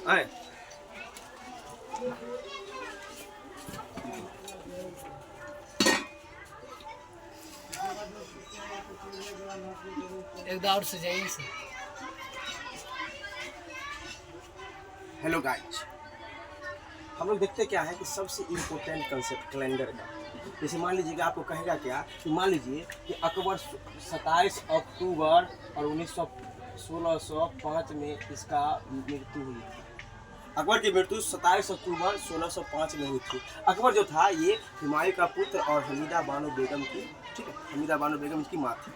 आए एक दो और से जाइए से। हेलो गाइज, हम लोग देखते क्या है कि सबसे इम्पोर्टेंट कंसेप्ट कैलेंडर का। जैसे मान लीजिएगा, आपको कहेगा क्या कि मान लीजिए कि अकबर 27 अक्टूबर और 1605 में इसका मृत्यु हुई थी। अकबर की मृत्यु 27 अक्टूबर 1605 में हुई थी। अकबर जो था ये हुमायूं का पुत्र और हमीदा बानो बेगम की, ठीक है, हमीदा बानो बेगम की माँ थी।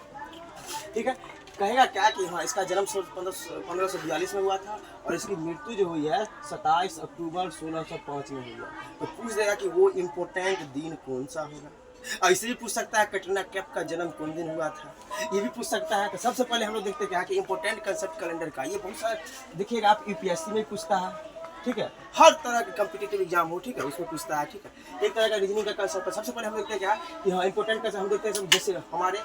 ठीक है, कहेगा क्या कि हाँ इसका जन्म 1542 में हुआ था और इसकी मृत्यु जो हुई है 27 अक्टूबर 1605 में हुई है। तो पूछ देगा कि वो इम्पोर्टेंट दिन कौन सा होगा। ऐसे भी पूछ सकता है कैटरीना कैफ का जन्म कौन दिन हुआ था, ये भी पूछ सकता है। तो सबसे पहले हम लोग देखते हैं कि इम्पोर्टेंट कंसेप्ट कैलेंडर का, ये बहुत सारा देखिएगा आप यूपीएससी में पूछता है, ठीक है, हर तरह के कॉम्पिटिटिव एग्जाम हो, ठीक है, उसमें पूछता है, ठीक है। एक तरह का रीजनिंग का कंसेप्ट है। सबसे पहले हम देखते हैं क्या कि हाँ इंपॉर्टेंट कंसेप्ट हम देखते हैं। जैसे हमारे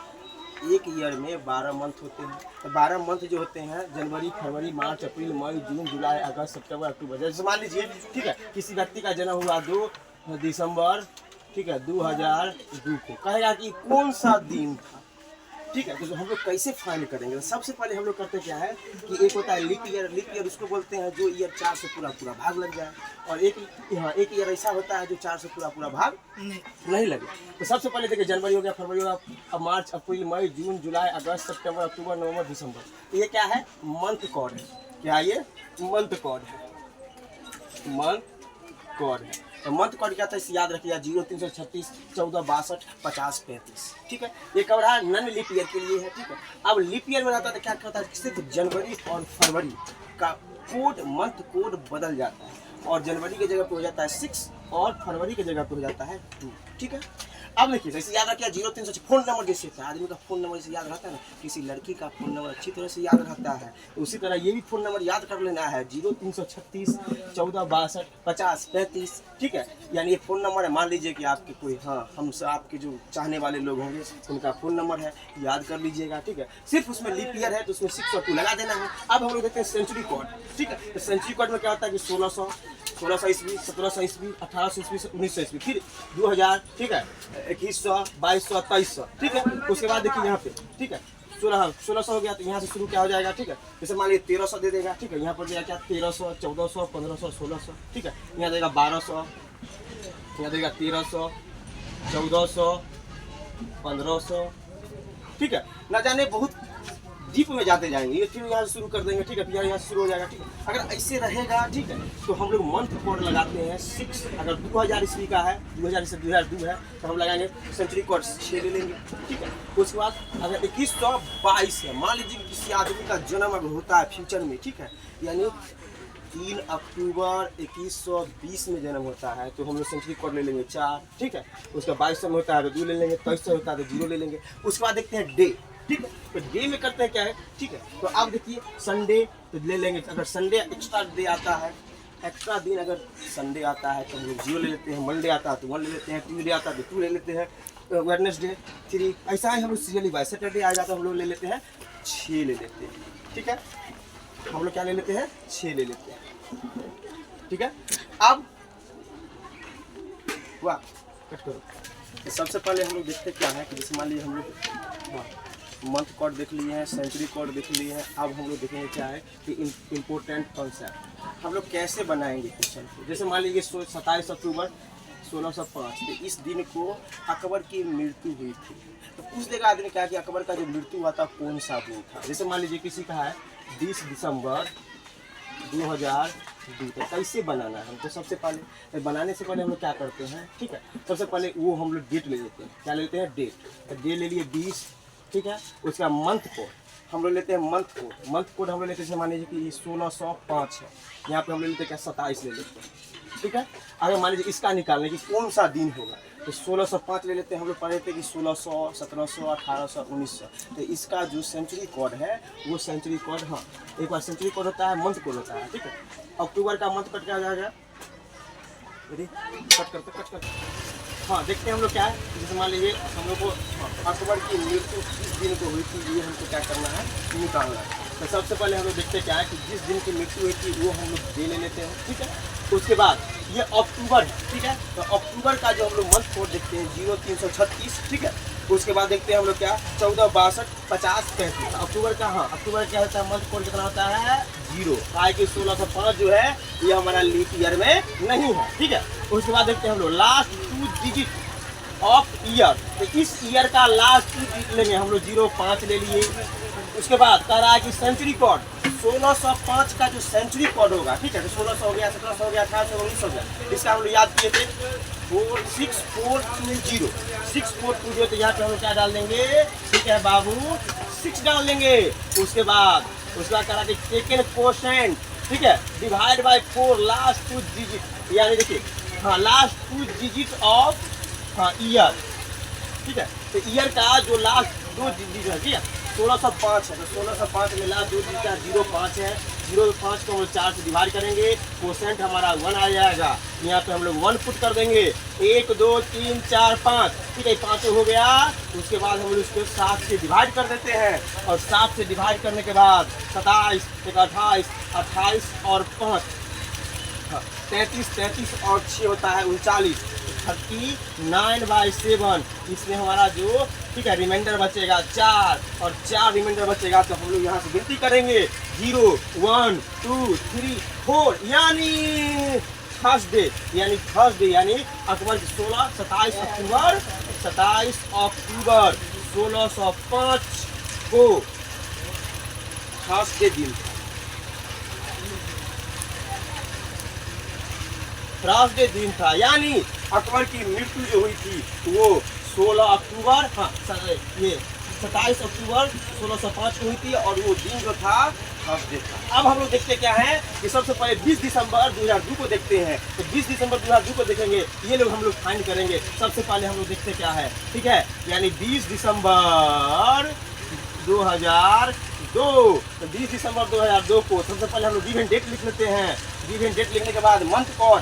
एक ईयर में 12 मंथ होते हैं, तो 12 मंथ जो होते हैं जनवरी, फरवरी, मार्च, अप्रैल, मई, जून, जुलाई, अगस्त, सितंबर, अक्टूबर। जैसे मान लीजिए, ठीक है, किसी व्यक्ति का जन्म हुआ 2 दिसंबर, ठीक है, 2002 को, कहेगा कि कौन सा दिन था, ठीक है। तो हम लोग कैसे फाइंड करेंगे? सबसे पहले हम लोग करते क्या है कि एक होता है लीप ईयर। लीप ईयर उसको बोलते हैं जो ईयर 4 से पूरा भाग लग जाए, और एक ईयर ऐसा होता है जो 4 से पूरा भाग नहीं लगे। तो सबसे पहले देखिए, जनवरी हो गया, फरवरी हो गया, अब मार्च, अप्रैल, मई, जून, जुलाई, अगस्त, सितंबर, अक्टूबर, नवंबर, दिसंबर। तो ये क्या है? मंथ कोड है। क्या ये मंथ कोड है? मंथ कोड है। तो मंथ कोड क्या था इसे याद रखिएगा, 0336 14 62 50 35, ठीक है। ये कब रहा? नन लीप ईयर के लिए है, ठीक है। अब लीप ईयर में रहता है तो क्या होता है, सिर्फ जनवरी और फरवरी का कोड, मंथ कोड बदल जाता है, और जनवरी की जगह पे हो जाता है 6 और फरवरी की जगह पे हो जाता है 2, ठीक है। अब देखिए जैसे याद रखिए 0336 फोन नंबर, जैसे आदमी का फोन नंबर जैसे याद रहता है ना, किसी लड़की का फोन नंबर अच्छी तरह से याद रहता है, तो उसी तरह ये भी फोन नंबर याद कर लेना है, 0336 14 62 50 35, ठीक है। यानी ये फोन नंबर है। मान लीजिए कि आपके कोई, हाँ, हमसे आपके जो चाहने वाले लोग होंगे उनका फोन नंबर है, याद कर लीजिएगा, ठीक है। सिर्फ उसमें लीप ईयर है तो उसमें 6 और 2 लगा देना है। अब हम लोग देखते हैं सेंचुरी कोड, ठीक है। तो सेंचुरी कोड में क्या होता है कि 1600 ईस्वी, 1700 ईस्वी, 1800 ईस्वी, 1900 ईस्वी, फिर 2000, ठीक है, 2100, 2200, 2300, ठीक है। उसके बाद देखिए यहाँ पे, ठीक है, 1600 हो गया तो यहाँ से शुरू क्या हो जाएगा, ठीक है। जैसे मान लीजिए 1300 दे देगा, ठीक है, यहाँ पर देगा क्या 1300, 1400, 1500, 1600, ठीक है। यहाँ देगा 1200, यहाँ देगा 1300, 1400, 1500, ठीक है। ना जाने बहुत डीप में जाते जाएंगे, ये फिर यहाँ से शुरू कर देंगे, ठीक है, फिर यहाँ से शुरू हो जाएगा, ठीक है। अगर ऐसे रहेगा, ठीक है, तो हम लोग मंथ कोड लगाते हैं 6। अगर 2000 ईस्वी का है, 2000 से 2002 है, तो हम लगाएंगे सेंचुरी कोड 6 ले लेंगे, ठीक है। उसके बाद अगर 2122 है, मान लीजिए किसी आदमी का जन्म अगर होता है फ्यूचर में, ठीक है, यानी 3 अक्टूबर 2120 में जन्म होता है, तो हम लोग सेंचुरी कोड ले लेंगे 4, ठीक है। उसका 2200 में होता है तो 2 ले लेंगे, 2300 होता है तो 0 ले लेंगे। उसके बाद देखते हैं डे, ठीक है। तो डे में करते हैं क्या है, ठीक है। तो आप देखिए संडे तो ले लेंगे, अगर संडे एक्स्ट्रा डे आता है, एक्स्ट्रा दिन अगर संडे आता है तो हम लोग 0 ले लेते हैं, मंडे आता है तो 1 ले लेते हैं, ट्यूसडे आता है तो 2 ले लेते हैं, वेडनेसडे 3, ऐसा है हम लोग सीरियली बाय। सैटरडे आ जाता है हम लोग ले लेते हैं 6 ले लेते हैं, ठीक है। हम लोग क्या ले लेते हैं 6 ले लेते हैं, ठीक है। अब वाह कट करो। तो सबसे पहले हम लोग देखते क्या है कि जैसे मान लीजिए हम लोग मंथ कोड देख लिए हैं, सेंचुरी कोड देख लिए हैं। अब हम लोग देखेंगे क्या है कि इम्पोर्टेंट कॉन्सेप्ट हम लोग कैसे बनाएंगे क्वेश्चन को। जैसे मान लीजिए 27 अक्टूबर 1605, तो इस दिन को अकबर की मृत्यु हुई थी। तो पूछ देगा आदमी क्या कि अकबर का जो मृत्यु हुआ था कौन सा दिन था। जैसे मान लीजिए किसी का है 20 दिसंबर 2002, तो कैसे बनाना है हमको। सबसे पहले बनाने से पहले हम लोग क्या करते हैं, ठीक है, सबसे पहले वो हम लोग डेट ले लेते हैं। क्या लेते हैं? डेट। तो डे ले लिए 20, ठीक है। उसका मंथ कोड हम लोग लेते हैं, मंथ कोड। मंथ कोड हम लोग लेते हैं, मान लीजिए कि 1605 है, यहाँ पे हम लोग लेते हैं क्या 27 ले लेते हैं, ठीक है। अगर मान लीजिए इसका निकालने की कौन सा दिन होगा तो 1605 ले लेते हैं। हम लोग पढ़े थे कि 1600, 1700, 1800, 1900। तो इसका जो सेंचुरी कोड है वो सेंचुरी कोड, हाँ, एक बार सेंचुरी कोड होता है, मंथ कोड होता है, ठीक है। अक्टूबर का मंथ कट क्या आ जाएगा, कट करते हाँ, देखते हैं हम लोग क्या है। जैसे मान लीजिए हम लोग को अकबर की मृत्यु किस दिन को हुई थी, ये हमको क्या करना है, निकालना है। तो सबसे पहले हम लोग देखते क्या है कि जिस दिन की मृत्यु हुई थी वो हम लोग डे ले लेते हैं, ठीक है। उसके बाद ये अक्टूबर है, ठीक है। तो अक्टूबर का जो हम लोग मंथ कोड देखते हैं 0336, ठीक है। उसके बाद देखते हैं हम लोग क्या 14 62 50 35 अक्टूबर का। हाँ, अक्टूबर क्या होता है, मंथ कोड कितना होता है 0, काय कि 1605 जो है ये हमारा लीप ईयर में नहीं है, ठीक है। उसके बाद देखते हैं हम लोग लास्ट 2 डिजिट ऑफ ईयर, तो इस ईयर का लास्ट 2 डिजिट लेंगे हम लोग 05 ले लिए। उसके बाद कह रहा है कि सेंचुरी कोड 1605 का जो सेंचुरी कोड होगा, ठीक है। तो 1600 हो गया, 1700 हो गया, 1800 19 हो गया, इसका हम लोग याद किए थे 6420 6420। तो यहाँ पे हम लोग क्या डाल देंगे, ठीक है बाबू 6 डाल देंगे। उसके बाद कह रहा कि टेकन कोशेंट, ठीक है, डिवाइड बाय 4 लास्ट 2 डिजिट, यानी देखिए हाँ लास्ट 2 डिजिट ऑफ हाँ ईयर, ठीक है। तो ईयर का जो लास्ट 2 डिजिट है, ठीक है, 1605 है। तो 1605 में लास्ट 2 डिजिट का 05 है, 05 को हम लोग 4 से डिवाइड करेंगे, कोसेंट हमारा 1 आ जाएगा। यहाँ पे हम लोग 1 पुट कर देंगे, 1 2 3 4 5, ठीक है, 5 हो गया। उसके बाद हम लोग इसको 7 से डिवाइड कर देते हैं, और 7 से डिवाइड करने के बाद 27 28 28 और 5 33 33 और 6 होता है 39, 39/7। इसमें हमारा जो ठीक है रिमाइंडर बचेगा 4, और 4 रिमाइंडर बचेगा। तो हम लोग यहाँ से गिनती करेंगे 0 1 2 3 4, यानी थर्सडे, यानी अक्टूबर 16 27 अक्टूबर 1605 को थर्सडे दिन, थर्सडे दिन था। यानी अकबर की मृत्यु जो हुई थी वो 16 अक्टूबर, हाँ ये 27 अक्टूबर 1605 को हुई थी, और वो दिन जो था थर्सडे था। अब हम लोग देखते क्या है कि सबसे पहले 20 दिसंबर 2002 को देखते हैं। तो 20 दिसंबर 2002 को देखेंगे, ये लोग हम लोग फाइंड करेंगे। सबसे पहले हम लोग देखते क्या है, ठीक है, यानी 20 दिसंबर 2002। तो 20 दिसंबर 2002 को सबसे पहले हम लोग गिवन डेट लिख लेते हैं। गिवन डेट लिखने के बाद मंथ कोड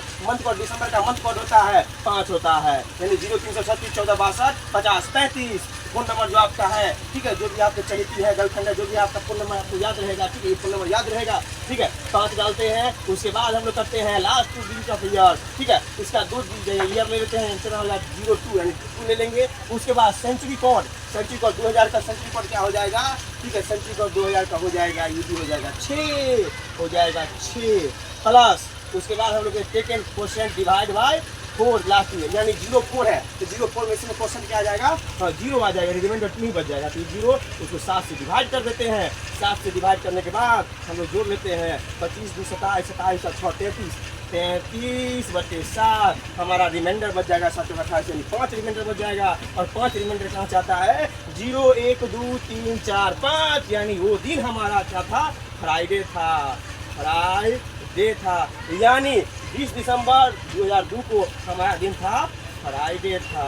दिसंबर का मंथ कोड होता है 5 होता है, यानी 0336 14 62 50 35। फोन नंबर जो आपका है, ठीक है, जो भी आपके चहेती है, गर्लफ्रेंड है, जो भी आपका फोन नंबर आपको याद रहेगा, ठीक है, ये फोन नंबर याद रहेगा, ठीक है, 5 डालते हैं। उसके बाद हम लोग करते हैं लास्ट 2 डिजिट ऑफ ईयर, ठीक है, इसका 2 ईयर ले लेते हैं, 02 यानी 2 ले लेंगे। उसके बाद सेंचुरी कोड 2000 का सेंचुरी कोड क्या हो जाएगा, ठीक है, सेंचुरी कोड 2000 का हो जाएगा, ये भी हो जाएगा 6 हो जाएगा 6 प्लस। उसके बाद हम लोग taken question divide by 4 last year, यानी 04 है, तो 04 में से क्वेश्चन क्या आ जाएगा, हाँ 0 आ जाएगा, रिमाइंडर 2 बच जाएगा। तो 0 उसको 7 से डिवाइड कर देते हैं। 7 से डिवाइड करने के बाद हम लोग जोड़ लेते हैं 25 2 27 27 और 6 33/7 हमारा रिमाइंडर बच जाएगा 728, यानी 5 रिमाइंडर बच जाएगा। और 5 रिमाइंडर कहाँ से आता है, 0 1 2 3 4 5, यानी वो दिन हमारा क्या था, फ्राइडे था, फ्राइडे था। यानी 20 दिसंबर 2002 को हमारा दिन था, फ्राइडे था।